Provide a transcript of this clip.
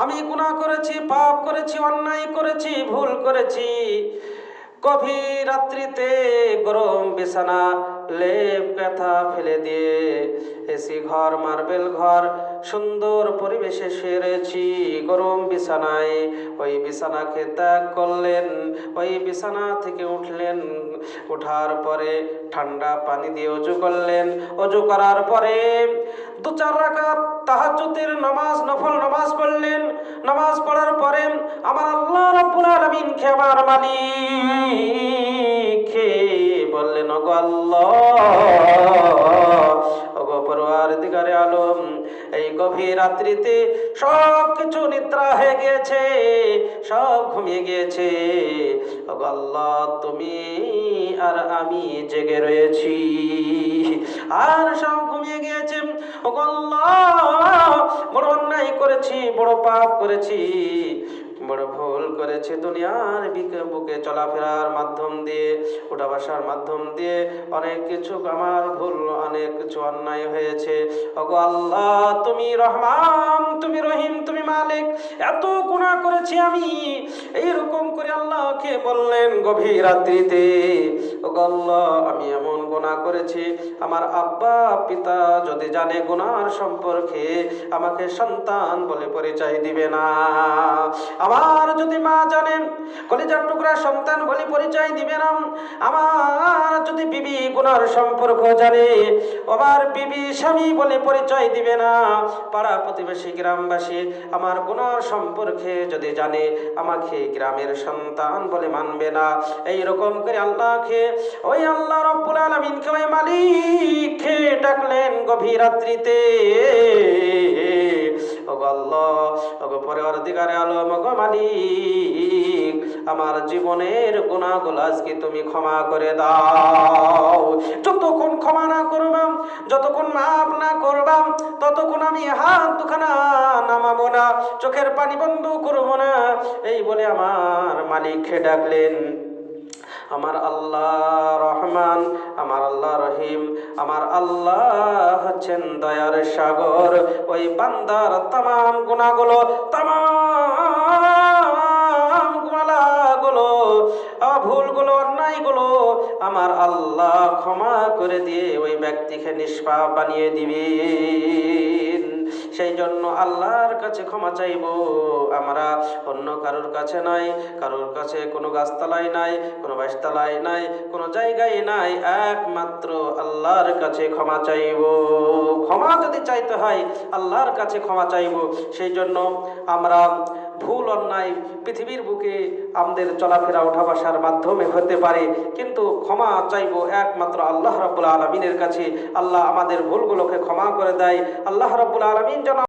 আমি গুনাহ করেছি, পাপ করেছি, অন্যায় করেছি, ভুল করেছি। গভীর রাত্রিতে গরম বিছানা, লেপ কাঁথা ফেলে দিয়ে এসি ঘর, মার্বেল ঘর, সুন্দর পরিবেশে শুয়েছি গরম বিছানায়। ওই বিছানাকে ত্যাগ করলেন, ওই বিছানা থেকে উঠলেন। ওঠার পরে ঠান্ডা পানি দিয়ে অজু করলেন। অজু করার পরে 2-4 রাকাত তাহাজ্জুদের নামাজ, নফল নামাজ পড়লেন। নামাজ পড়ার পরে আমার আল্লাহ রাব্বুল আলামিন কে, আমার মালিক কে বললেন, ওগো আল্লাহ, ওগো পরওয়ারদিগারে আলম, এই গভীর রাত্রিতে সব কিছু নিদ্রা হয়ে গিয়েছে, সব ঘুমিয়ে গিয়েছে। ওগো আল্লাহ, তুমি আর আমি জেগে রয়েছি, আর সব ঘুমিয়ে গিয়েছে। ওগো আল্লাহ, বড় অন্যায় করেছি, বড় পাপ করেছি, বড় ভুল করেছি। দুনিয়ার বুকে চলাফেরার মাধ্যম দিয়ে, উঠা বসার মাধ্যম দিয়ে অনেক কিছু আমার ভুল, অনেক কিছু অন্যায় হয়েছে। ওগো আল্লাহ, তুমি রহমান, তুমি রহিম, তুমি মালিক, এত গুনাহ করেছি আমি। এইরকম করে আল্লাহকে বললেন গভীর রাত্রিতে, ওগো আল্লাহ, আমি এমন গুনাহ করেছি, আমার আব্বা পিতা যদি জানে গুনার সম্পর্কে, আমাকে সন্তান বলে পরিচয় দিবে না। আমার যদি মা জানেন, কলিজার টুকরা সন্তান বলে পরিচয় দিবে না। আমার যদি বিবি গুনার সম্পর্ক জানে, আমার বিবি স্বামী বলে পরিচয় দিবে না। পাড়া প্রতিবেশী গ্রামবাসী আমার গুনার সম্পর্কে যদি জানে, আমাকে গ্রামের সন্তান বলে মানবে না। এইরকম করে আল্লাহকে, ওই আল্লাহ রাব্বুল আলামিনকে, ওই মালিককে ডাকলেন গভীর রাত্রিতে, ওগো আল্লাহ, ওগো পরওয়ারদিগারে আলম, ওগো মালিক, আমার জীবনের গুনাহগুলো আজকে তুমি ক্ষমা করে দাও। যতক্ষণ ক্ষমা না করবাম, যতক্ষণ মাফ না করবাম, ততক্ষণ আমি হাত দুখানা নামাবো না, চোখের পানি বন্ধ করবো না। এই বলে আমার মালিককে ডাকলেন। আমার আল্লাহ রহমান, আমার আল্লাহ রহিম, আমার আল্লাহ হচ্ছেন দয়ার সাগর। ওই বান্দার তামাম গুনাহগুলো, তামাম গুনাহগুলো, ভুলগুলো, অন্যায়গুলো আমার আল্লাহ ক্ষমা করে দিয়ে ওই ব্যক্তিকে নিষ্পাপ বানিয়ে দিবেন। সেই জন্য আল্লাহর কাছে ক্ষমা চাইব আমরা, অন্য কারোর কাছে নাই। কারোর কাছে কোনো গাছতলায় নাই, কোনো বাসতলায় নাই, কোনো জায়গায় নাই, একমাত্র আল্লাহর কাছে ক্ষমা চাইব। ক্ষমা যদি চাইতে হয় আল্লাহর কাছে ক্ষমা চাইব। সেই জন্য আমরা ভুল অন্যায় পৃথিবীর বুকে আমাদের চলাফেরা, ওঠা বসার মাধ্যমে হতে পারে, কিন্তু ক্ষমা চাইব একমাত্র আল্লাহ রাব্বুল আলামিনের কাছে। আল্লাহ আমাদের ভুলগুলোকে ক্ষমা করে দেয়। আল্লাহ রাব্বুল আলামিন যেন